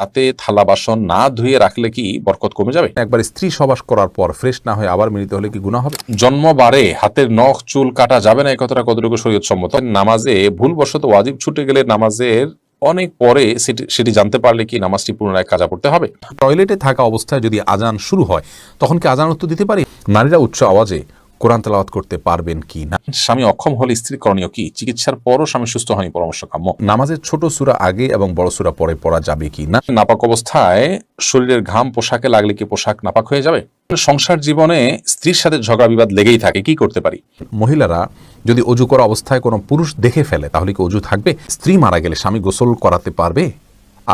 হাতে থালা বাসন না ধুয়ে রাখলে কি বরকত কমে যাবে? একবার স্ত্রী সবাস করার পর ফ্রেশ না হয়ে আবার মিলিত হলে কি গুনাহ হবে? জন্মবারে হাতের নখ চুল কাটা যাবে না, এই কথাটা কতটুকু শরীয়ত সম্মত? নামাজে ভুলবশত ওয়াজিব ছুটে গেলে নামাজের অনেক পরে সেটি জানতে পারলে কি নামাজটি পুনরায় কাজা পড়তে হবে? টয়লেটে থাকা অবস্থায় যদি আজান শুরু হয় তখন কি আজান উত্তর দিতে পারি? নারীরা উচ্চ আওয়াজে কোরআন তেলাওয়াত করতে পারবেন কি না? স্বামী অক্ষম হলে স্ত্রী করণীয় কি? চিকিৎসার পরও স্বামী সুস্থ হয়নি, পরামর্শ কাম্য। নামাজের ছোট সূরা আগে এবং বড় সূরা পরে পড়া যাবে কি না? নাপাক অবস্থায় শরীরের ঘাম পোশাকে লাগলে কি পোশাক নাপাক হয়ে যাবে? সংসার জীবনে স্ত্রীর সাথে ঝগড়া বিবাদ লেগেই থাকে, কি করতে পারি? মহিলারা যদি অজু করা অবস্থায় কোনো পুরুষ দেখে ফেলে তাহলে কি অজু থাকবে? স্ত্রী মারা গেলে স্বামী গোসল করাতে পারবে?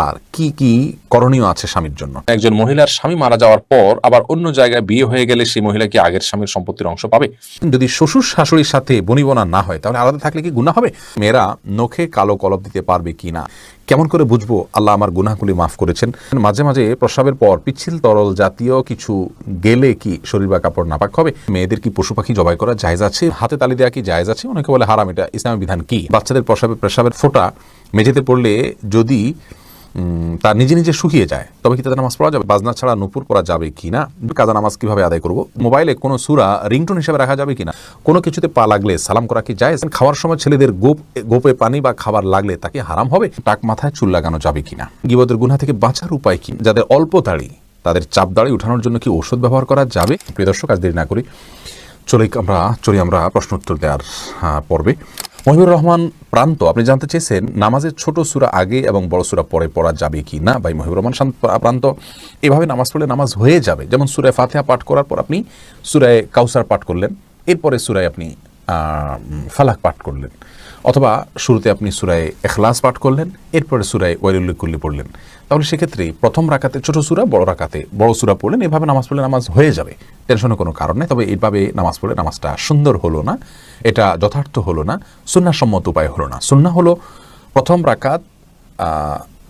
আর কি কি করণীয় আছে স্বামীর জন্য? একজন মহিলার স্বামী মারা যাওয়ার পর আবার অন্য জায়গায় বিয়ে হয়ে গেলে সেই মহিলা কি আগের স্বামীর সম্পত্তির অংশ পাবে? যদি শ্বশুর শাশুড়ির সাথে বনিবনা না হয় তাহলে আলাদা থাকলে কি গুনাহ হবে? মেয়েরা নখে কালো কলপ দিতে পারবে কি না? কেমন করে বুঝবো আল্লাহ আমার গুনাহগুলি মাফ করেছেন? মাঝে মাঝে প্রস্রাবের পর পিচ্ছিল তরল জাতীয় কিছু গেলে কি শরীর বা কাপড় নাপাক হবে? মেয়েদের কি পশু পাখি জবাই করা জায়েজ আছে? হাতে তালি দেওয়া কি জায়েজ আছে? অনেকে বলে হারাম, এটা ইসলামের বিধান কি? বাচ্চাদের প্রস্রাবের ফোঁটা মেঝেতে পড়লে যদি তা নিজে নিজে শুকিয়ে যায় তবে কি তাদের নামাজ পড়া যাবে? বাজনা ছাড়া নুপুর পড়া যাবে কিনা? কাজা নামাজ কিভাবে আদায় করব? মোবাইলে কোনো সূরা রিংটোন হিসেবে রাখা যাবে কিনা? কোনো কিছুতে পা লাগলে সালাম করা কি জায়েজ? খাওয়ার সময় ছেলেদের গোপে পানি বা খাবার লাগলে তাকে হারাম হবে? টাক মাথায় চুল লাগানো যাবে কিনা? গীবতের গুনাহ থেকে বাঁচার উপায় কি? যাদের অল্প দাড়ি তাদের চাপ দাড়ি উঠানোর জন্য কি ঔষধ ব্যবহার করা যাবে? প্রিয় দর্শক, আজ দেরি না করি চলি আমরা প্রশ্ন উত্তর দেওয়ার পর্বে। মহিবুর রহমান প্রান্ত, আপনি জানতে চেয়েছেন নামাজের ছোট সূরা আগে এবং বড় সূরা পরে পড়া যাবে কি না? ভাই মহিবুর রহমান প্রান্ত, এভাবে নামাজ পড়লে নামাজ হয়ে যাবে। যেমন সূরা ফাতিহা পাঠ করার পর আপনি সূরা কাউসার পাঠ করলেন, এরপরে সূরায় আপনি ফালাক পাঠ করলেন, অথবা শুরুতে আপনি সূরা ইখলাস পাঠ করলেন, এরপরে সূরা ওয়াইলুল লিকুল্লি পড়লেন। তাহলে সেক্ষেত্রে প্রথম রাকাতে ছোট সূরা, বড় রাকাতে বড় সূরা পড়লেন, এভাবে নামাজ পড়লে নামাজ হয়ে যাবে, টেনশনের কোনো কারণ নেই। তবে এইভাবে নামাজ পড়লে নামাজটা সুন্দর হলো না, এটা যথার্থ হলো না, সুন্নাহসম্মত উপায় হলো না। সুন্নাহ হলো প্রথম রাকাত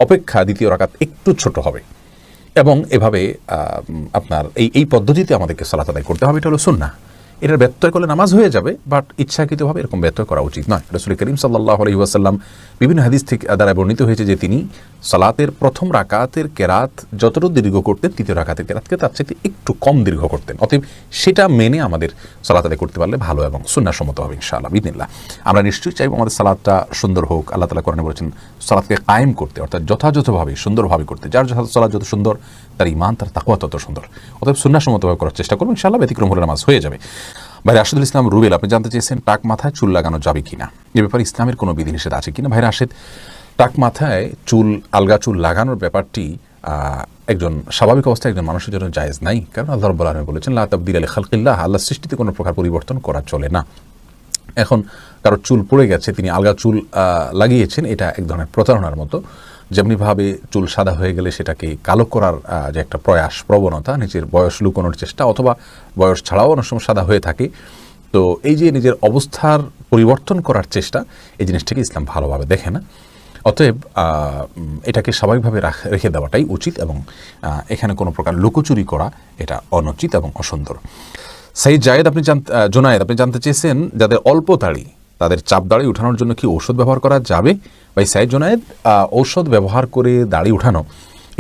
অপেক্ষা দ্বিতীয় রাকাত একটু ছোট হবে, এবং এভাবে আপনার এই পদ্ধতিতে আমাদেরকে সালাত আদায় করতে হবে, এটা হলো সুন্নাহ। এটার ব্যত্যয় করলে নামাজ হয়ে যাবে, বাট ইচ্ছাকৃতভাবে এরকম ব্যত্যয় করা উচিত নয়। রাসূল করিম সাল্লাল্লাহু আলাইহি ওয়াসাল্লাম বিভিন্ন হাদিস থেকে দ্বারা বর্ণিত হয়েছে যে তিনি সালাতের প্রথম রাকাতের কেরাত যতটুকু দীর্ঘ করতেন তৃতীয় রাকাতের কেরাতকে তার চাইতে একটু কম দীর্ঘ করতেন। অতএব সেটা মেনে আমাদের সালাত আদায় করতে পারলে ভালো এবং সুন্নাহসম্মত হবে ইনশাআল্লাহ বিইذনিল্লাহ। আমরা নিশ্চয়ই চাইব আমাদের সালাতটা সুন্দর হোক। আল্লাহ তাআলা কোরআনে বলেছেন সালাতকে কায়েম করতে, অর্থাৎ যথাযথভাবে সুন্দরভাবে করতে। যার সালাত যত সুন্দর তার ঈমান, তার তাকওয়া তত সুন্দর। অতএব সুন্নাহসম্মতভাবে করার চেষ্টা করব ইনশাআল্লাহ, ব্যতিক্রম হলে নামাজ হয়ে যাবে। ভাই রাশেদুল ইসলাম রুবেল, আপনি জানতে চেয়েছেন টাক মাথায় চুল লাগানো যাবে কিনা, এ ব্যাপারে ইসলামের কোনো বিধিনিষেধ আছে কিনা? ভাই রাশেদ, টাক মাথায় আলগা চুল লাগানোর ব্যাপারটি একজন স্বাভাবিক অবস্থায় একজন মানুষের জন্য জায়েজ নাই, কারণ আল্লাহ রাব্বুল আলামিন বলেছেন লা তাবদীলা লিখালকিল্লাহ, আল্লাহর সৃষ্টিতে কোনো প্রকার পরিবর্তন করা চলে না। এখন কারো চুল পড়ে গেছে, তিনি আলগা চুল লাগিয়েছেন, এটা এক ধরনের প্রতারণার মতো। যেমনিভাবে চুল সাদা হয়ে গেলে সেটাকে কালো করার যে একটা প্রবণতা, নিজের বয়স লুকোনোর চেষ্টা, অথবা বয়স ছাড়াও অনেক সময় সাদা হয়ে থাকে, তো এই যে নিজের অবস্থার পরিবর্তন করার চেষ্টা, এই জিনিসটাকে ইসলাম ভালোভাবে দেখে না। অতএব এটাকে স্বাভাবিকভাবে রেখে দেওয়াটাই উচিত, এবং এখানে কোনো প্রকার লুকোচুরি করা এটা অনুচিত এবং অসুন্দর। সাইদ জায়েদ, জোনায়েদ, আপনি জানতে চেয়েছেন যাদের অল্প দাড়ি তাদের চাপ দাড়ি উঠানোর জন্য কি ঔষধ ব্যবহার করা যাবে? ভাই সাইদ জোনায়েদ, ঔষধ ব্যবহার করে দাড়ি উঠানো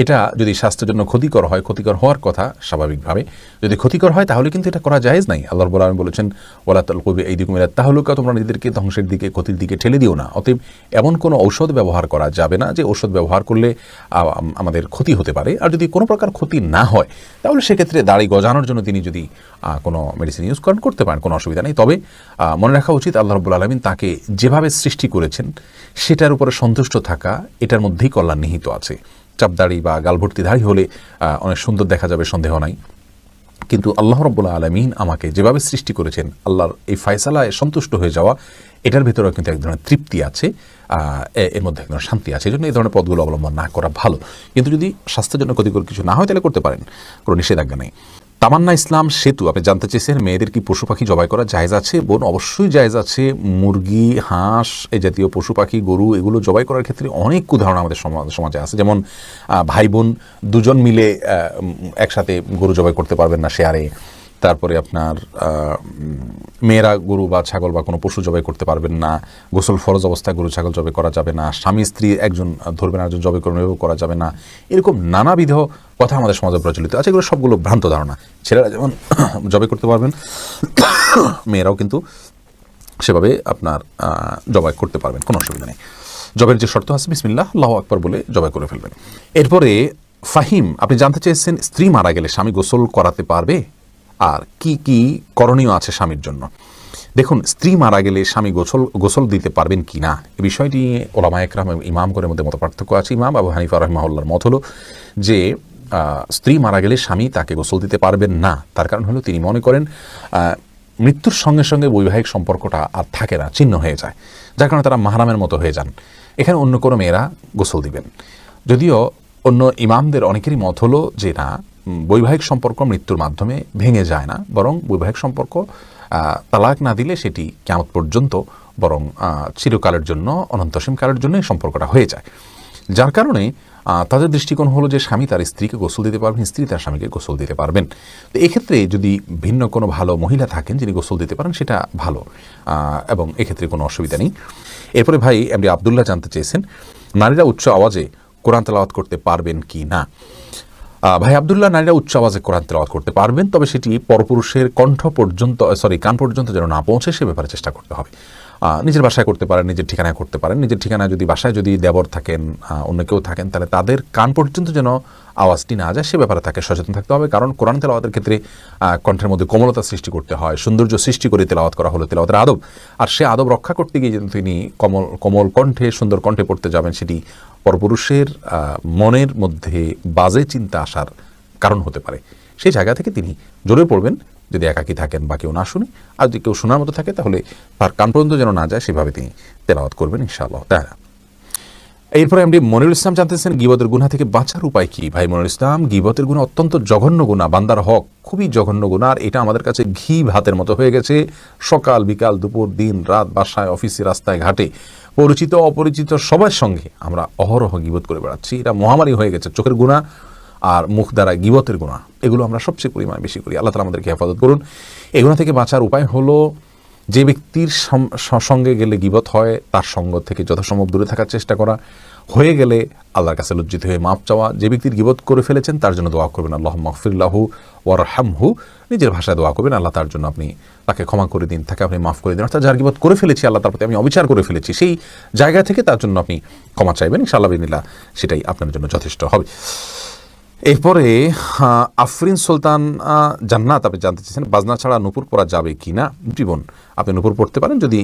এটা যদি স্বাস্থ্যের জন্য ক্ষতিকর হয়, ক্ষতিকর হওয়ার কথা স্বাভাবিকভাবে, যদি ক্ষতিকর হয় তাহলে কিন্তু এটা করা জায়েজ নাই। আল্লাহ রাব্বুল আলামিন বলেছেন ওয়ালা তালকু বিআইদিকুম ইলা তাহলুকা, তোমরা নিজেদেরকে ধ্বংসের দিকে, ক্ষতির দিকে ঠেলে দিও না। অতএব এমন কোনো ঔষধ ব্যবহার করা যাবে না যে ঔষধ ব্যবহার করলে আমাদের ক্ষতি হতে পারে। আর যদি কোনো প্রকার ক্ষতি না হয় তাহলে সেক্ষেত্রে দাড়ি গজানোর জন্য তিনি যদি কোনো মেডিসিন ইউজ করতে পারেন, কোনো অসুবিধা নেই। তবে মনে রাখা উচিত আল্লাহ রাব্বুল আলামিন তাকে যেভাবে সৃষ্টি করেছেন সেটার উপরে সন্তুষ্ট থাকা, এটার মধ্যেই কল্যাণ নিহিত আছে। চাপদাড়ি বা গালভর্তি দাড়ি হলে অনেক সুন্দর দেখা যাবে, সন্দেহ নাই, কিন্তু আল্লাহ রাব্বুল আলামিন আমাকে যেভাবে সৃষ্টি করেছেন, আল্লাহর এই ফয়সালায় সন্তুষ্ট হয়ে যাওয়া, এটার ভিতরেও কিন্তু এক ধরনের তৃপ্তি আছে, এর মধ্যে এক ধরনের শান্তি আছে। এই জন্য এই ধরনের পথগুলো অবলম্বন না করা ভালো। কিন্তু যদি স্বাস্থ্যের জন্য ক্ষতিকর কিছু না হয় তাহলে করতে পারেন, কোনো নিষেধাজ্ঞা নেই। তামান্না ইসলাম সেতু, আপনি জানতে চেয়েছেন মেয়েদের কি পশু পাখি জবাই করা জায়েজ আছে? বোন, অবশ্যই জায়েজ আছে। মুরগি, হাঁস, এই জাতীয় পশু পাখি, গরু, এগুলো জবাই করার ক্ষেত্রে অনেক উদাহরণ আমাদের সমাজে আছে। যেমন ভাই বোন দুজন মিলে একসাথে গরু জবাই করতে পারবেন না শেয়ারে, তারপরে আপনার মেয়েরা গরু বা ছাগল বা কোনো পশু জবাই করতে পারবেন না, গোসল ফরজ অবস্থায় গরু ছাগল জবাই করা যাবে না, স্বামী স্ত্রী একজন ধরবেন একজন জবাই করবেন এভাবে করা যাবে না, এরকম নানাবিধ কথা আমাদের সমাজে প্রচলিত আছে। এগুলো সবগুলো ভ্রান্ত ধারণা। ছেলেরা যেমন জবাই করতে পারবেন, মেয়েরাও কিন্তু সেভাবে আপনার জবাই করতে পারবেন, কোনো অসুবিধা নেই। জবের যে শর্ত আছে বিসমিল্লাহ আল্লাহু আকবার বলে জবাই করে ফেলবেন। এরপরে ফাহিম, আপনি জানতে চেয়েছেন স্ত্রী মারা গেলে স্বামী গোসল করাতে পারবে আর কি কি করণীয় আছে স্বামীর জন্য। দেখুন, স্ত্রী মারা গেলে স্বামী গোসল দিতে পারবেন কি না এই বিষয়টি ওলামা একরাম এবং ইমামগণের মধ্যে মত পার্থক্য আছে। ইমাম আবু হানিফা রাহিমাহুল্লাহর মত হলো যে স্ত্রী মারা গেলে স্বামী তাকে গোসল দিতে পারবেন না। তার কারণ হলো তিনি মনে করেন মৃত্যুর সঙ্গে সঙ্গে বৈবাহিক সম্পর্কটা আর থাকে না, ছিন্ন হয়ে যায়, যার কারণে তারা মাহরামের মতো হয়ে যান। এখানে অন্য কোনো মেয়েরা গোসল দিবেন। যদিও অন্য ইমামদের অনেকেরই মত হলো যে না, বৈবাহিক সম্পর্ক মৃত্যুর মাধ্যমে ভেঙে যায় না, বরং বৈবাহিক সম্পর্ক তালাক না দিলে সেটি কিয়ামত পর্যন্ত বরং চিরকালের জন্য অনন্তসীম কালের জন্য এই সম্পর্কটা হয়ে যায়। যার কারণে তাদের দৃষ্টিকোণ হলো যে স্বামী তার স্ত্রীকে গোসল দিতে পারবেন, স্ত্রী তার স্বামীকে গোসল দিতে পারবেন। তো এক্ষেত্রে যদি ভিন্ন কোনো ভালো মহিলা থাকেন যিনি গোসল দিতে পারেন সেটা ভালো, এবং এক্ষেত্রে কোনো অসুবিধা নেই। এরপরে ভাই এমডি আবদুল্লাহ জানতে চেয়েছেন নারীরা উচ্চ আওয়াজে কোরআন তেলাওয়াত করতে পারবেন কি না। ভাই আবদুল্লাহ, নারীরা উচ্চ আওয়াজে কোরআন তেলাওয়াত করতে পারবেন, তবে সেটি পরপুরুষের কান পর্যন্ত যেন না পৌঁছে সে ব্যাপারে চেষ্টা করতে হবে। নিজের বাসায় করতে পারেন, নিজের ঠিকানায় করতে পারেন। নিজের ঠিকানায় যদি বাসায় যদি দেবর থাকেন, অন্য কেউ থাকেন, তাহলে তাদের কান পর্যন্ত যেন আওয়াজটি না যায় সে ব্যাপারে তাকে সচেতন থাকতে হবে। কারণ কোরআন তেলাওয়াতের ক্ষেত্রে কণ্ঠের মধ্যে কোমলতা সৃষ্টি করতে হয়, সৌন্দর্য সৃষ্টি করে তেলাওয়াত করা হলো তেলাওয়াতের আদব। আর সে আদব রক্ষা করতে গিয়ে যেন তিনি কোমল কণ্ঠে সুন্দর কণ্ঠে পড়তে যাবেন, সেটি পরপুরুষের মনের মধ্যে বাজে চিন্তা আসার কারণ হতে পারে। সেই জায়গা থেকে তিনি জোরে পড়বেন, যদি একাকী থাকেন বা কেউ না শুনে, আর যদি কেউ শোনার মতো থাকে তাহলে তার কান পর্যন্ত যেন না যায় সেভাবে তিনি তেলাওয়াত করবেন ইনশাআল্লাহ তাআলা। এরপরে এমডি মনিরুল ইসলাম জানতেছেন গীবতের গুনাহ থেকে বাঁচার উপায় কি। ভাই মনিরুল ইসলাম, গীবতের গুনাহ অত্যন্ত জঘন্য গুনাহ, বান্দার হক খুবই জঘন্য গুনাহ। আর এটা আমাদের কাছে ঘি ভাতের মতো হয়ে গেছে। সকাল বিকাল দুপুর দিন রাত, বাসায় অফিসে রাস্তায় ঘাটে পরিচিত অপরিচিত সবার সঙ্গে আমরা অহরহ গীবত করে বেড়াচ্ছি। এটা মহামারী হয়ে গেছে। চোখের গুনাহ আর মুখ দ্বারা গীবতের গুনাহ, এগুলো আমরা সবচেয়ে পরিমাণে বেশি করি। আল্লাহ তাআলা আমাদেরকে হেফাজত করুন। এই গুনাহ থেকে বাঁচার উপায় হলো যে ব্যক্তির সঙ্গে গেলে গীবত হয় তার সঙ্গ থেকে যথাসম্ভব দূরে থাকার চেষ্টা করা, হয়ে গেলে আল্লাহর কাছে লজ্জিত হয়ে মাপ চাওয়া। যে ব্যক্তির গীবত করে ফেলেছেন তার জন্য দোয়া করবেন আল্লাহুম্মা গফির লাহু ওয়ারহামহু, নিজের ভাষায় দোয়া করবেন আল্লাহ তার জন্য আপনি তাকে ক্ষমা করে দিন, তাকে আপনি মাফ করে দিন। অর্থাৎ যার গীবত করে ফেলেছি, আল্লাহ তার প্রতি আমি অবিচার করে ফেলেছি, সেই জায়গা থেকে তার জন্য আপনি ক্ষমা চাইবেন ইনশাআল্লাহ বিনিল্লাহ, সেটাই আপনার জন্য যথেষ্ট হবে। এরপরে আফরিন সুলতান জান্নাত আপনি জানতে চেয়েছেন বাজনা ছাড়া নূপুর পরা যাবে কি না। জীবন আপনি নূপুর পড়তে পারেন যদি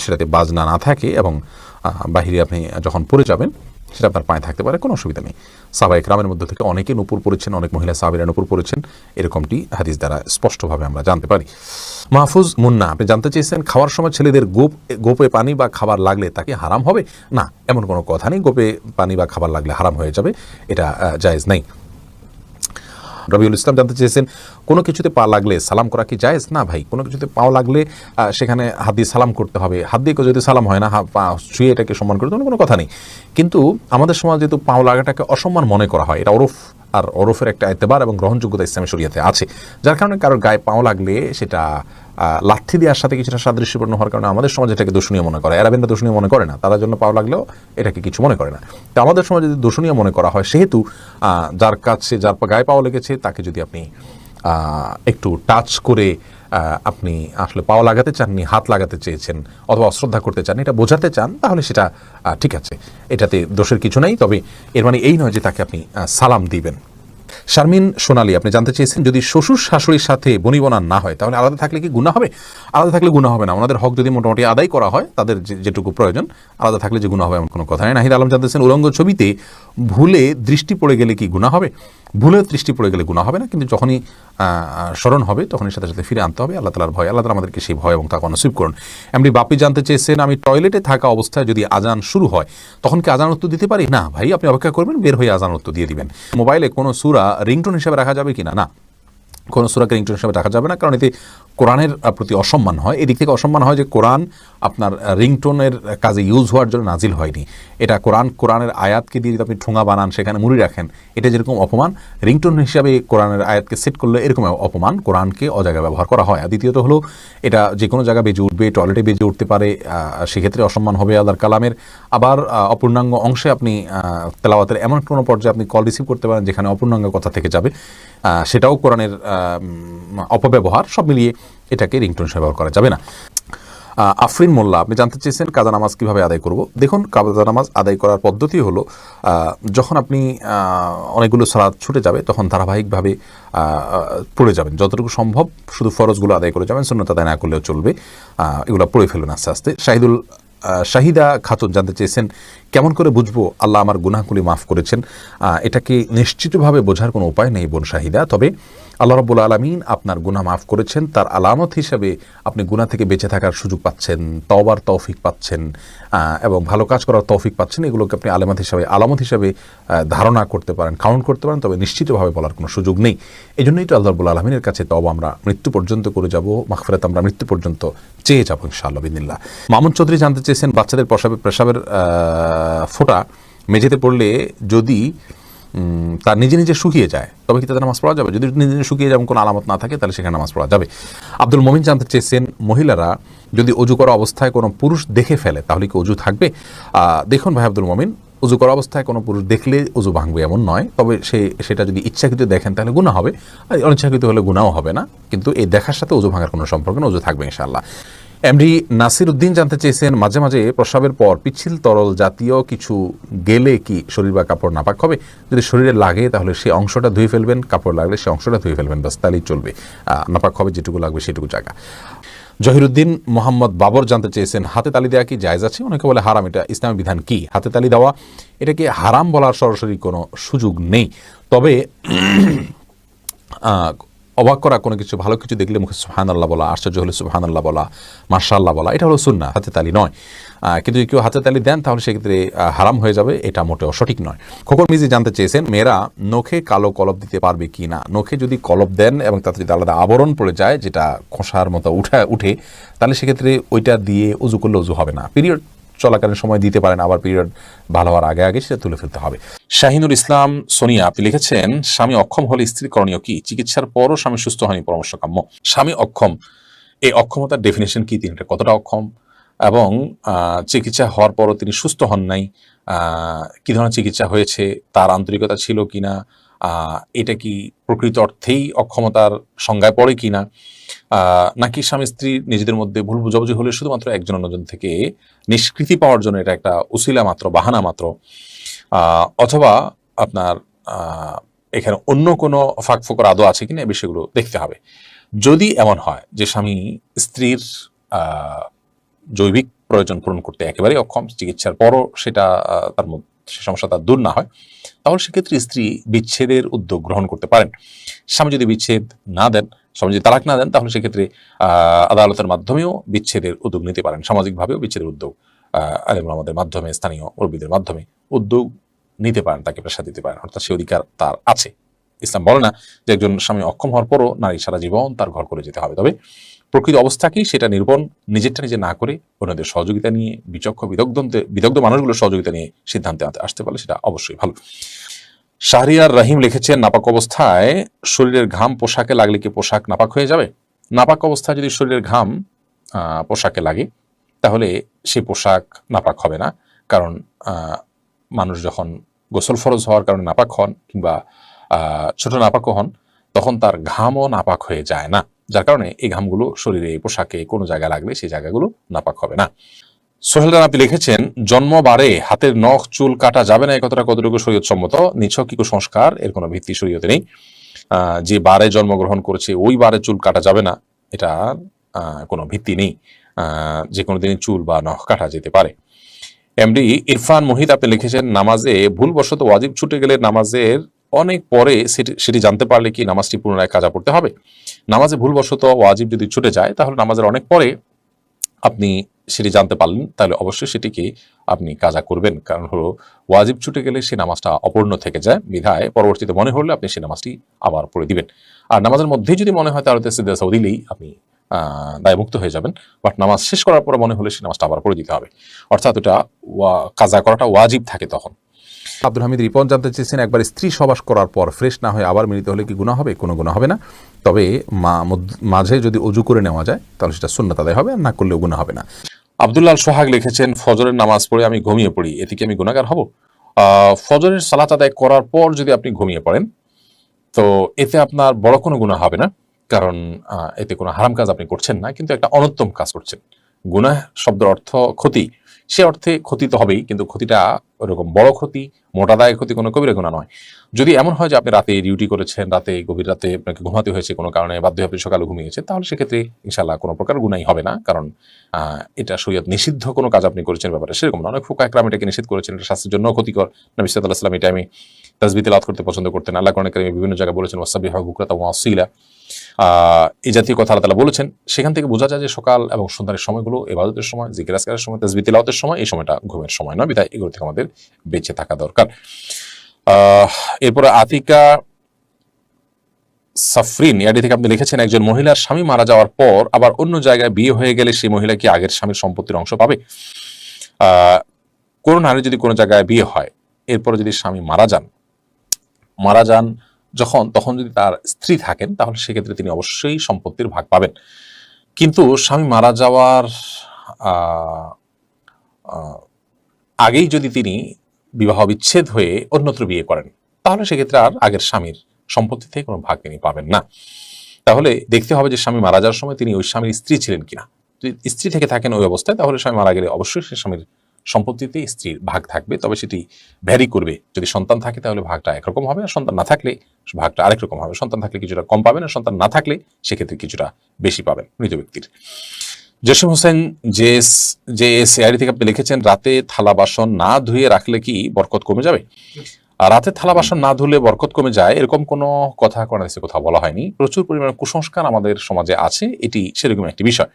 সেটাতে বাজনা না থাকে এবং বাহিরে আপনি যখন পড়ে যাবেন সেটা আপনার পায়ে থাকতে পারে, কোনো অসুবিধা নেই। সাহাবায়ে কেরামের মধ্যে থেকে অনেকে নূপুর পড়েছেন, অনেক মহিলা সাহাবীরা নূপুর পড়েছেন, এরকমটি হাদিস দ্বারা স্পষ্টভাবে আমরা জানতে পারি। মাহফুজ মুন্না আপনি জানতে চেয়েছেন খাওয়ার সময় ছেলেদের গোপে পানি বা খাবার লাগলে তাকে হারাম হবে না। এমন কোনো কথা নেই, গোপে পানি বা খাবার লাগলে হারাম হয়ে যাবে, এটা জায়েজ নেই। রবিউল ইসলাম জানতে চেয়েছেন কোনো কিছুতে পা লাগলে সালাম করা কি জায়েজ? না ভাই, কোনো কিছুতে পাও লাগলে সেখানে হাত দিয়ে সালাম করতে হবে। হাত দিয়ে যদি সালাম হয় না, পা ছুঁয়ে এটাকে সম্মান করতে কোনো কথা নেই। কিন্তু আমাদের সমাজে যেহেতু পাও লাগাটাকে অসম্মান মনে করা হয়, এটা ওরফ, আর ওরফের একটা এতেবার এবং গ্রহণযোগ্যতা ইসলামী শরীয়তে আছে, যার কারণে কারোর গায়ে পাও লাগলে সেটা লাথি দেওয়ার সাথে কিছুটা সাদৃশ্যপূর্ণ হওয়ার কারণে আমাদের সমাজে এটাকে দূষণীয় মনে করে। এরাবেনরা দূষণীয় মনে করে না, তাদের জন্য পাও লাগলেও এটাকে কিছু মনে করে না। তো আমাদের সমাজে যদি দূষণীয় মনে করা হয়, সেহেতু যার কাছে যার গায়ে পাও লেগেছে তাকে যদি আপনি একটু টাচ করে আপনি আসলে পাও লাগাতে চাননি, হাত লাগাতে চেয়েছেন অথবা অশ্রদ্ধা করতে চান, এটা বোঝাতে চান, তাহলে সেটা ঠিক আছে, এটাতে দোষের কিছু নাই। তবে এর মানে এই নয় যে তাকে আপনি সালাম দিবেন। শারমিন সোনালী আপনি জানতে চেয়েছেন যদি শ্বশুর শাশুড়ির সাথে বনিবনা না হয় তাহলে আলাদা থাকলে কি গুনাহ হবে? আলাদা থাকলে গুনাহ হবে না। ওনাদের হক যদি মোটামুটি আদায় করা হয়, তাদের যেটুকু প্রয়োজন, আলাদা থাকলে যে গুনাহ হবে এমন কোনো কথা নেই। নাহিদ আলম জানতেছেন উলঙ্গ ছবিতে ভুলে দৃষ্টি পড়ে গেলে কি গুনাহ হবে? ভুলে দৃষ্টি পড়ে গেলে গুনাহ হবে না, কিন্তু যখনই স্মরণ হবে তখনই সাথে সাথে ফিরে আনতে হবে। আল্লাহ তাআলার ভয়, আল্লাহ তাআলা আমাদেরকে সেই ভয় এবং তাকওয়া নসিব করুন। এমনি বাপি জানতে চেয়েছেন আমি টয়লেটে থাকা অবস্থায় যদি আজান শুরু হয় তখন কি আজান উত্তর দিতে পারি? না ভাই, আপনি অপেক্ষা করবেন, বের হয়ে আজান উত্তর দিয়ে দিবেন। মোবাইলে কোনো সূরা রিংটোন হিসেবে রাখা যাবে কিনা? না, কোনো সূরাকে রিংটোন হিসেবে রাখা যাবে না, কারণ এতে কোরআনের প্রতি অসম্মান হয়। এদিক থেকে অসম্মান হয় যে কোরআন আপনার রিংটোনের কাজে ইউজ হওয়ার জন্য নাজিল হয়নি। এটা কোরআনের আয়াতকে দিয়ে যদি আপনি ঠোঙা বানান, সেখানে মুড়ি রাখেন, এটা যেরকম অপমান, রিংটোন হিসাবে কোরআনের আয়াতকে সেট করলে এরকম অপমান, কোরআনকে অজায়গায় ব্যবহার করা হয়। আর দ্বিতীয়ত হলো, এটা যে কোনো জায়গায় বেজে উঠবে, টয়লেটে বেজে উঠতে পারে, সেক্ষেত্রে অসম্মান হবে আল্লাহর কালামের। আবার অপূর্ণাঙ্গ অংশে আপনি তেলাওয়াতের এমন কোনো পর্যায়ে আপনি কল রিসিভ করতে পারেন যেখানে অপূর্ণাঙ্গ কথা থেকে যাবে, সেটাও কোরআনের অপব্যবহার। সব মিলিয়ে এটাকে রিংটোন হিসেবে ব্যবহার করা যাবে না। আফরিন মোল্লা, আপনি জানতে চেয়েছেন কাজা নামাজ কীভাবে আদায় করব। দেখুন, কাজা নামাজ আদায় করার পদ্ধতি হলো, যখন আপনি অনেকগুলো সালাত ছুটে যাবে তখন ধারাবাহিকভাবে পড়ে যাবেন, যতটুকু সম্ভব শুধু ফরজগুলো আদায় করে যাবেন, সুন্নত আদায় না করলেও চলবে, এগুলো পড়ে ফেলুন আস্তে আস্তে। শাহিদা খাতুন জানতে চেয়েছেন, কেমন করে বুঝবো আল্লাহ আমার গুনাহগুলি মাফ করেছেন। এটাকে নিশ্চিতভাবে বোঝার কোনো উপায় নেই বোন শাহিদা, তবে আল্লাহ রাব্বুল আলামিন আপনার গুনাহ মাফ করেছেন তার আলামত হিসাবে আপনি গুনাহ থেকে বেঁচে থাকার সুযোগ পাচ্ছেন, তওবার তৌফিক পাচ্ছেন, এবং ভালো কাজ করার তৌফিক পাচ্ছেন। এগুলোকে আপনি আলামত হিসাবে ধারণা করতে পারেন, কাউন্ট করতে পারেন, তবে নিশ্চিতভাবে বলার কোনো সুযোগ নেই। এই জন্যই তো আল্লাহ রাব্বুল আলামিনের কাছে তওবা আমরা মৃত্যু পর্যন্ত করে যাব, মাগফিরাত আমরা মৃত্যু পর্যন্ত চেয়ে যাবো ইনশাআল্লাহ বিদিনিল্লাহ। মামুন চৌধুরী জানতে চেয়েছেন, বাচ্চাদের পেশাবের ফোঁটা মেঝেতে পড়লে যদি তার নিজে নিজে শুকিয়ে যায় তবে কি তাদের নামাজ পড়া যাবে? যদি নিজে নিজে শুকিয়ে যেমন কোনো আলামত না থাকে তাহলে সেখানে নামাজ পড়া যাবে। আব্দুল মমিন জানতে চেয়েছেন, মহিলারা যদি অজু করা অবস্থায় কোনো পুরুষ দেখে ফেলে তাহলে কি অজু থাকবে? দেখুন ভাই আব্দুল মমিন, অজু করা অবস্থায় কোনো পুরুষ দেখলে অজু ভাঙবে এমন নয়, তবে সেটা যদি ইচ্ছাকৃত দেখেন তাহলে গুনাহ হবে, আর অনিচ্ছাকৃত হলে গুনাহও হবে না, কিন্তু এই দেখার সাথে অজু ভাঙার কোনো সম্পর্ক না, অজু থাকবে ইনশাআল্লাহ। এমডি নাসির উদ্দিন জানতে চেয়েছেন, মাঝে মাঝে প্রস্রাবের পর পিচ্ছিল তরল জাতীয় কিছু গেলে কি শরীর বা কাপড় নাপাক হবে? যদি শরীরে লাগে তাহলে সেই অংশটা ধুয়ে ফেলবেন, কাপড় লাগলে সেই অংশটা ধুয়ে ফেলবেন, বাস তাহলেই চলবে। নাপাক হবে যেটুকু লাগবে সেটুকু জায়গা। জহিরুদ্দিন মোহাম্মদ বাবর জানতে চেয়েছেন, হাতে তালি দেওয়া কি জায়েজ আছে? অনেকে বলে হারাম, এটা ইসলামী বিধান কি? হাতে তালি দেওয়া এটাকে হারাম বলার সরাসরি কোনো সুযোগ নেই, তবে অবাক করা কোনো কিছু, ভালো কিছু দেখলে মুখে সুবহানাল্লাহ বলা, আশ্চর্য হলে সুবহানাল্লাহ বলা, মাশাআল্লাহ বলা, এটা হলো সুন্নাহ, হাতে তালি নয়। কিন্তু যদি কেউ হাতে তালি দেন তাহলে সেক্ষেত্রে হারাম হয়ে যাবে, এটা মোটেও সঠিক নয়। খোকন মিজি জানতে চেয়েছেন, মেয়েরা নখে কালো কলব দিতে পারবে কি না? নখে যদি কলব দেন এবং তাতে যদি আলাদা আবরণ পড়ে যায় যেটা খোসার মতো উঠে, তাহলে সেক্ষেত্রে ওইটা দিয়ে উজু করলে উজু হবে না। পিরিয়ড চলাকালীন সময় দিতে পারেন, আবার পিরিয়ড ভালো হওয়ার আগে সেটা তুলে ফেলতে হবে। শাহিনুর ইসলাম সোনিয়া, আপনি লিখেছেন, স্বামী অক্ষম হলে স্ত্রী করণীয় কি? চিকিৎসার পরও স্বামী সুস্থ হয়নি, পরামর্শ কাম্য। স্বামী অক্ষম, এই অক্ষমতার ডেফিনেশন কি, তিনি কতটা অক্ষম, এবং চিকিৎসা হওয়ার পরও তিনি সুস্থ হন নাই, কি ধরনের চিকিৎসা হয়েছে, তার আন্তরিকতা ছিল কিনা, এটা কি প্রকৃত অর্থেই অক্ষমতার সংজ্ঞায় পড়ে কিনা, নাকি স্বামী স্ত্রী নিজেদের মধ্যে ভুল বুঝাবুঝি হলে শুধুমাত্র একজন অন্যজন থেকে নিষ্কৃতি পাওয়ার জন্য এটা একটা উসিলা মাত্র, বাহানা মাত্র, অথবা আপনার এখানে অন্য কোনো ফাঁক ফোকর আদৌ আছে কিনা, এই বিষয়গুলো দেখতে হবে। যদি এমন হয় যে স্বামী স্ত্রীর জৈবিক প্রয়োজন পূরণ করতে একেবারেই অক্ষম, চিকিৎসার পরও সেটা তার মধ্যে সে সমস্যা তার দূর না হয়, তাহলে সেক্ষেত্রে স্ত্রী বিচ্ছেদের উদ্যোগ গ্রহণ করতে পারেন। স্বামী যদি বিচ্ছেদ না দেন, স্বামী যদি তালাক না দেন, তাহলে সেক্ষেত্রে আদালতের মাধ্যমেও বিচ্ছেদের উদ্যোগ নিতে পারেন, সামাজিকভাবেও বিচ্ছেদের উদ্যোগ আলেম ওলামাদের মাধ্যমে, স্থানীয় মুরব্বিদের মাধ্যমে উদ্যোগ নিতে পারেন, তাকে প্রেশার দিতে পারেন, অর্থাৎ সে অধিকার তার আছে। ইসলাম বলে না যে একজন স্বামী অক্ষম হওয়ার পরও নারী সারা জীবন তার ঘর করে যেতে হবে, তবে প্রকৃত অবস্থাকেই সেটা নির্পণ নিজেরটা নিজে না করে অন্যদের সহযোগিতা নিয়ে, বিদগ্ধ মানুষগুলোর সহযোগিতা নিয়ে সিদ্ধান্তে আসতে পারলে সেটা অবশ্যই ভালো। শাহরিয়ার রহিম লিখেছেন, নাপাক অবস্থায় শরীরের ঘাম পোশাকে লাগলে কি পোশাক নাপাক হয়ে যাবে? নাপাক অবস্থায় যদি শরীরের ঘাম পোশাকে লাগে তাহলে সেই পোশাক নাপাক হবে না, কারণ মানুষ যখন গোসল ফরজ হওয়ার কারণে নাপাক হন কিংবা ছোট নাপাকও হন, তখন তার ঘামও নাপাক হয়ে যায় না, যার কারণে এই ঘামগুলো শরীরে, পোশাকে কোনো জায়গায় লাগলে সেই জায়গাগুলো নাপাক হবে না। সোহেল রানা, আপনি লিখেছেন, জন্মবারে হাতের নখ চুল কাটা যাবে না, এই কথাটা কতটুকু শরীয়ত সম্মত? নিছক কি কুসংস্কার, এর কোনো ভিত্তি শরীয়তে নেই। যে বারে জন্মগ্রহণ করেছে ওই বারে চুল কাটা যাবে না, এটা কোনো ভিত্তি নেই। যে কোনো দিনই চুল বা নখ কাটা যেতে পারে। এমডি ইরফান মুহিত, আপনি লিখেছেন, নামাজে ভুলবশত ওয়াজিব ছুটে গেলে নামাজের অনেক পরে সেটি জানতে পারলে কি নামাজটি পুনরায় কাজা পড়তে হবে? নামাজে ভুলবশত ওয়াজিব যদি ছুটে যায় তাহলে নামাজের অনেক পরে আপনি সেটি জানতে পারলেন, তাহলে অবশ্যই সেটিকে আপনি কাজা করবেন। কারণ হলো ওয়াজিব ছুটে গেলে সে নামাজটা অপূর্ণ থেকে যায়, বিধায় পরবর্তীতে মনে হলে আপনি সেই নামাজটি আবার পড়ে দিবেন। আর নামাজের মধ্যেই যদি মনে হয় তাহলে সিজদা সাউ দিলেই আপনি দায়মুক্ত হয়ে যাবেন। বাট নামাজ শেষ করার পরে মনে হলে সেই নামাজটা আবার পড়ে দিতে হবে, অর্থাৎ ওটা কাজা করাটা ওয়াজিব থাকে তখন। আব্দুল হামিদ রিপন জানতে চেয়েছেন, একবার স্ত্রী সবাস করার পর ফ্রেশ না হয়ে আবার মিলিত হলে কি গুনাহ হবে? কোনো গুনাহ হবে না, তবে মাঝে যদি অজু করে নেওয়া যায় তাহলে সেটা সুন্নাত আদায় হবে, আর না করলেও গুনাহ হবে না। আব্দুল্লাহ সোহাগ লিখেছেন, ফজরের নামাজ পড়ে আমি ঘুমিয়ে পড়ি, এতে কি আমি গুনাহগার হব? ফজরের সালাত আদায় করার পর যদি আপনি ঘুমিয়ে পড়েন তো এতে আপনার বড় কোনো গুনাহ হবে না, কারণ এতে কোনো হারাম কাজ আপনি করছেন না, কিন্তু একটা অনুত্তম কাজ করছেন। গুনাহ শব্দের অর্থ ক্ষতি, সে অর্থে ক্ষতি তো হবেই, কিন্তু ক্ষতিটা ওরকম বড় ক্ষতি, মোটা দায় ক্ষতি, কোনো কবিরা গুনাহ নয়। যদি এমন হয় যে আপনি রাতে ডিউটি করেছেন, গভীর রাতে আপনাকে ঘুমাতে হয়েছে কোনো কারণে, বাধ্য হয়ে আপনি সকালে ঘুমিয়েছেন, তাহলে সেক্ষেত্রে ইনশাআল্লাহ কোনো প্রকার গুনাহই হবে না, কারণ এটা শরীয়ত নিষিদ্ধ কোনো কাজ আপনি করেছেন ব্যাপারে সেরকম না। অনেক ফুকাহা একরাম এটাকে নিষেধ করেছেন, এটা স্বাস্থ্যের জন্য ক্ষতিকর। নবী সাল্লাল্লাহু আলাইহি ওয়াসাল্লাম এই টাইমে তাসবিহ তিলাওয়াত করতে পছন্দ করতেন। আল্লাহ কোরআনে কারিমে বিভিন্ন জায়গায় বলেছেন ওয়াসাবিহু বুকরাতা ওয়া আসীলা, এই জাতীয় কথা আল্লাহ তাআলা বলেছেন। সেখান থেকে বোঝা যায় যে সকাল এবং সন্ধ্যার সময়গুলো ইবাদতের সময়, জিকির আজকারের সময়, তাসবিহ তিলাওয়াতের সময়, এই সময়টা ঘুমের সময় নয়, বিধায় এগুলো থেকে আমাদের বেঁচে থাকা দরকার। এরপরে আতিকা সাফরিন ইয়াডি থেকে আপনি লিখেছেন, একজন মহিলার স্বামী মারা যাওয়ার পর আবার অন্য জায়গায় বিয়ে হয়ে গেলে সেই মহিলা কি আগের স্বামীর সম্পত্তির অংশ পাবে? কোন নারী যদি কোনো জায়গায় বিয়ে হয়, এরপরে যদি স্বামী মারা যান তখন যদি তার স্ত্রী থাকেন, তাহলে সেক্ষেত্রে তিনি অবশ্যই সম্পত্তির ভাগ পাবেন। কিন্তু স্বামী মারা যাওয়ার আগেই যদি তিনি বিবাহ বিচ্ছেদ হয়ে অন্যত্র বিয়ে করেন, তাহলে সেক্ষেত্রে আর আগের স্বামীর সম্পত্তি থেকে কোনো ভাগ তিনি পাবেন না। তাহলে দেখতে হবে যে স্বামী মারা যাওয়ার সময় তিনি ওই স্বামীর স্ত্রী ছিলেন কিনা। যদি স্ত্রী থেকে থাকেন ওই অবস্থায়, তাহলে স্বামী মারা গেলে অবশ্যই সে স্বামীর সম্পত্তিতে স্ত্রীর ভাগ থাকবে, তবে সেটি ভ্যারি করবে। যদি সন্তান থাকে তাহলে ভাগটা একরকম হবে, আর সন্তান না থাকলে ভাগটা আরেক রকম হবে। সন্তান থাকলে কিছুটা কম পাবেন, আর সন্তান না থাকলে সেক্ষেত্রে কিছুটা বেশি পাবেন মৃত ব্যক্তির। জসিম হোসেন জেএসআইডি থেকে আপনি লিখেছেন, রাতে থালা বাসন না ধুয়ে রাখলে কি বরকত কমে যাবে? আর রাতে থালা বাসন না ধুলে বরকত কমে যায় এরকম কোনো কথা কোরআনে কোথাও বলা হয়নি। প্রচুর পরিমাণে কুসংস্কার আমাদের সমাজে আছে, এটি সেরকম একটি বিষয়।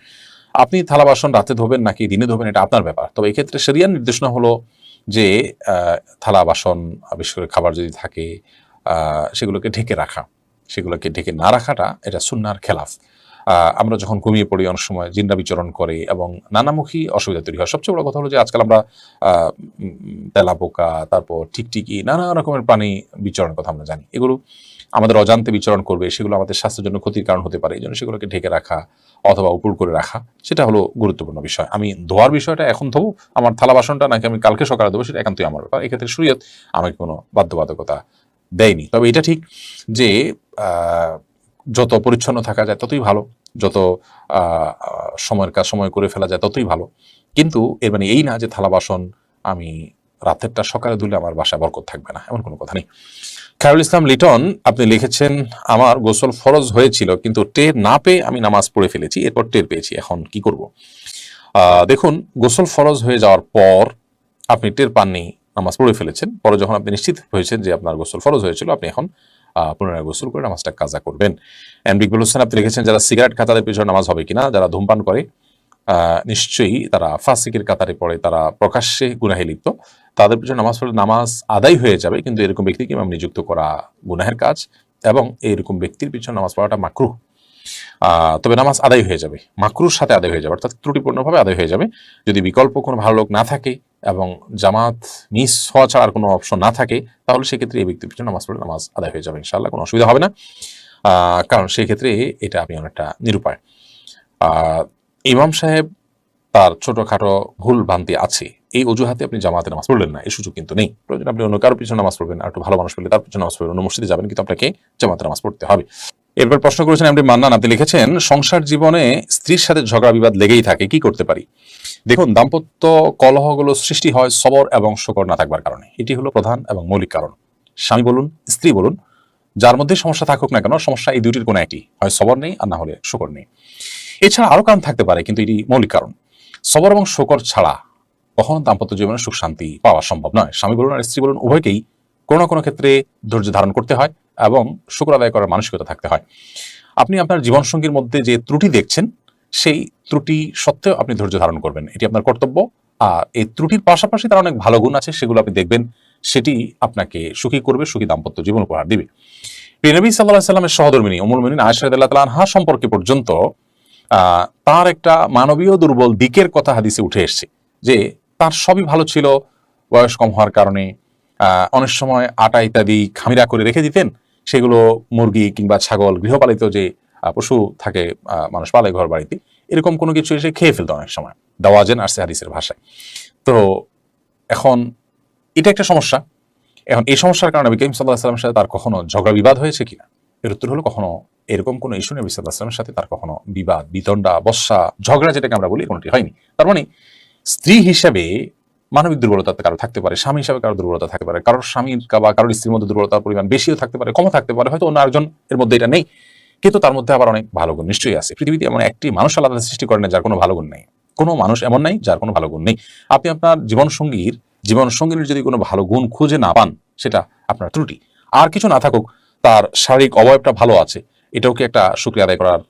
আপনি থালা বাসন রাতে ধোবেন নাকি দিনে ধোবেন এটা আপনার ব্যাপার। তবে এই ক্ষেত্রে শরিয়ার নির্দেশনা হলো যে থালা বাসন, বিশেষ করে খাবার যদি থাকে, সেগুলোকে ঢেকে না রাখাটা এটা সুন্নাহর খেলাফ। আমরা যখন ঘুমিয়ে পড়ি অনেক সময় জিনরা বিচরণ করে এবং নানামুখী অসুবিধা তৈরি হয়। সবচেয়ে বড় কথা হলো যে আজকাল আমরা তেলাপোকা, তারপর টিকটিকি, নানা রকমের প্রাণী বিচরণের কথা আমরা জানি। এগুলো আমাদের অজান্তে বিচরণ করবে, সেগুলো আমাদের স্বাস্থ্যের জন্য ক্ষতির কারণ হতে পারে। এই জন্য সেগুলোকে ঢেকে রাখা অথবা উপর করে রাখা, সেটা হলো গুরুত্বপূর্ণ বিষয়। আমি ধোয়ার বিষয়টা এখন ধোবো, আমার থালা বাসনটা নাকি আমি কালকে সকালে দেবো, সেটা একান্তই আমার ব্যাপার। এক্ষেত্রে শরীয়ত আমাকে কোনো বাধ্যবাধকতা দেয়নি। তবে এটা ঠিক যে যত পরিচ্ছন্ন থাকা যায় ততই ভালো, যত সময়ের কাজ সময় করে ফেলা যায় ততই ভালো। কিন্তু এর মানে এই না যে থালা বাসন আমি রাতেরটা সকালে ধুলে আমার বাসায় বরকত থাকবে না, এমন কোনো কথা নেই। খায়রুল ইসলাম লিটন আপনি লিখেছেন, আমার গোসল ফরজ হয়েছিল কিন্তু টের না পেয়ে আমি নামাজ পড়ে ফেলেছি, এরপর টের পেয়েছি, এখন কি করব? দেখুন, গোসল ফরজ হয়ে যাওয়ার পর আপনি টের পাননি, নামাজ পড়ে ফেলেছেন, পরে যখন আপনি নিশ্চিত হয়েছেন যে আপনার গোসল ফরজ হয়েছিল, আপনি এখন পুনরায় গোসল করে নামাজটা কাজা করবেন। ইকবাল হোসেন আপনি লিখেছেন, যারা সিগারেট খায় তাদের পিছনে নামাজ হবে কিনা? যারা ধূমপান করে নিশ্চয়ই তারা ফাসিকের কাতারে পড়ে, তারা প্রকাশ্যে গুনাহে লিপ্ত, তাদের পিছনে নামাজ পড়লে নামাজ আদায় হয়ে যাবে, কিন্তু এরকম ব্যক্তিকে ইমাম নিযুক্ত করা গুনাহের কাজ, এবং এইরকম ব্যক্তির পিছনে নামাজ পড়াটা মাকরুহ। তবে নামাজ আদায় হয়ে যাবে, মাকরুর সাথে আদায় হয়ে যাবে, অর্থাৎ ত্রুটিপূর্ণভাবে আদায় হয়ে যাবে। যদি বিকল্প কোনো ভালো লোক না থাকে এবং জামাত মিস হওয়া ছাড়ার কোনো অপশন না থাকে, তাহলে সেক্ষেত্রে এই ব্যক্তির পিছনে নামাজ পড়লে নামাজ আদায় হয়ে যাবে ইনশাআল্লাহ, কোনো অসুবিধা হবে না। কারণ সেই ক্ষেত্রে এটা আপনি অনেকটা নিরুপায়। ইমাম সাহেব তার ছোটখাটো ভুল ভ্রান্তি আছে, এই অজুহাতে আপনি জামাতে নামাজ পড়লেন না, এই সুযোগ কিন্তু নেই। প্রয়োজন আপনি অন্য কারো পিছনে নামাজ পড়বেন, আর একটু ভালো মানুষ পেলে তার পিছনে নামাজ পড়বেন, অন্য মসজিদে যাবেন, কিন্তু আপনাকে জামাতে নামাজ পড়তে হবে। এরপর প্রশ্ন করেছেন এমডি মান্নান, আপনি লিখেছেন, সংসার জীবনে স্ত্রীর সাথে ঝগড়া বিবাদ লেগেই থাকে, কি করতে পারি? দেখুন, দাম্পত্য কলহগুলো সৃষ্টি হয় সবর এবং শকর না থাকবার কারণে। এটি হলো প্রধান এবং মৌলিক কারণ। স্বামী বলুন, স্ত্রী বলুন, যার মধ্যে সমস্যা থাকুক না কেন, সমস্যা এই দুটির কোনো একটি, হয় সবর নেই আর না হলে শকর নেই। এছাড়া আরো কারণ থাকতে পারে, কিন্তু এটি মৌলিক কারণ। সবর এবং শকর ছাড়া কখনো দাম্পত্য জীবনে সুখ শান্তি পাওয়া সম্ভব নয়। স্বামী বলুন আর স্ত্রী বলুন, উভয়কেই কোনো না কোনো ক্ষেত্রে ধৈর্য ধারণ করতে হয় এবং শুকর আদায় করার মানসিকতা থাকতে হয়। আপনি আপনার জীবনসঙ্গীর মধ্যে যে ত্রুটি দেখছেন, সেই ত্রুটি সত্ত্বেও আপনি ধৈর্য ধারণ করবেন, এটি আপনার কর্তব্য। আর এই ত্রুটির পাশাপাশি তার অনেক ভালো গুণ আছে, সেগুলো আপনি দেখবেন, সেটি আপনাকে সুখী করবে, সুখী দাম্পত্য জীবন উপহার দিবে। প্রিয় নবী সাল্লাল্লাহু আলাইহি সাল্লামের সহধর্মিণী উম্মুল মুমিনিন আয়েশা রাদিয়াল্লাহু তাআলা আনহা সম্পর্কে পর্যন্ত তার একটা মানবীয় দুর্বল দিকের কথা হাদিসে উঠে এসেছে, যে তার সবই ভালো ছিল, বয়স কম হওয়ার কারণে অনেক সময় আটা ইত্যাদি খামিরা করে রেখে দিতেন, সেগুলো মুরগি কিংবা ছাগল, গৃহপালিত যে পশু থাকে, মানুষ পালে ঘর বাড়িতে, এরকম কোনো কিছু এসে খেয়ে ফেলতো অনেক সময়, দাওয়াজেন আসছে হাদিসের ভাষায়। তো এখন এটা একটা সমস্যা। এখন এই সমস্যার কারণে নবী করিম সাল্লাল্লাহু আলাইহি ওয়াসাল্লামের সাথে তার কখনো ঝগড়া বিবাদ হয়েছে কিনা, এর উত্তর হলো কখনো এরকম কোনো ইস্যু নবী সাল্লাল্লাহু আলাইহি ওয়াসাল্লামের সাথে তার কখনো বিবাদ, বিতণ্ডা, বশ্যা, ঝগড়া যেটাকে আমরা বলি, কোনোটি হয়নি। তার মানে স্ত্রী হিসেবে মানবিক দুর্বলতা কারো থাকতে পারে, স্বামী হিসাবে কারো দুর্বলতা থাকতে পারে, কারোর স্বামীর বা কারোর স্ত্রীর মধ্যে দুর্বলতার পরিমাণ বেশিও থাকতে পারে, কমও থাকতে পারে, হয়তো অন্য আরেকজন এর মধ্যে এটা নেই, কিন্তু তার মধ্যে আবার অনেক ভালো গুণ নিশ্চয়ই আছে। পৃথিবীতে এমন একটি মানুষ আলাদা সৃষ্টি করেন না যার কোনো ভালো গুণ নেই, কোনো মানুষ এমন নাই যার কোনো ভালো গুণ নেই। আপনি আপনার জীবনসঙ্গীর যদি কোনো ভালো গুণ খুঁজে না পান, সেটা আপনার ত্রুটি। আর কিছু না থাকুক, তার শারীরিক অবয়বটা ভালো আছে, এটাও কি একটা শুকরিয়া আদায় করার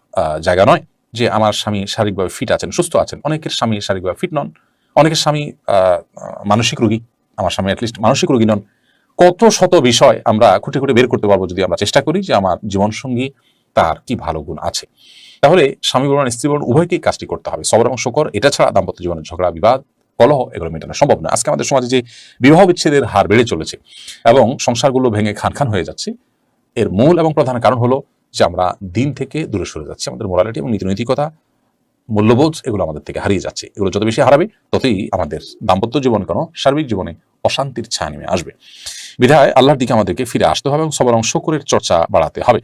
জায়গা নয়, যে আমার স্বামী শারীরিকভাবে ফিট আছেন, সুস্থ আছেন। অনেকের স্বামী শারীরিকভাবে ফিট নন, অনেকের স্বামী মানসিক রোগী, আমার স্বামী অ্যাটলিস্ট মানসিক রোগী নন। কত শত বিষয় আমরা খুঁটে খুঁটে বের করতে পারবো যদি আমরা চেষ্টা করি যে আমার জীবনসঙ্গী তার কি ভালো গুণ আছে। তাহলে স্বামী বলুন স্ত্রী বলুন উভয়কেই কাজটি করতে হবে, সবর এবং শকর। এটা ছাড়া দাম্পত্য জীবনের ঝগড়া, বিবাদ, কলহ এগুলো মেটানো সম্ভব নয়। আজকে আমাদের সমাজে যে বিবাহ বিচ্ছেদের হার বেড়ে চলেছে এবং সংসারগুলো ভেঙে খান খান হয়ে যাচ্ছে, এর মূল এবং প্রধান কারণ হলো যে আমরা দিন থেকে দূরে সরে যাচ্ছি। আমাদের মোরালিটি এবং নীতিনৈতিকতা, মূল্যবোধ এগুলো আমাদের থেকে হারিয়ে যাচ্ছে। এগুলো যত বেশি হারাবে, ততই আমাদের দাম্পত্য জীবন কেন সার্বিক জীবনে অশান্তির ছায়া নেমে আসবে। বিধায় আল্লাহর দিকে আমাদেরকে ফিরে আসতে হবে এবং সবর এবং শকরের চর্চা বাড়াতে হবে।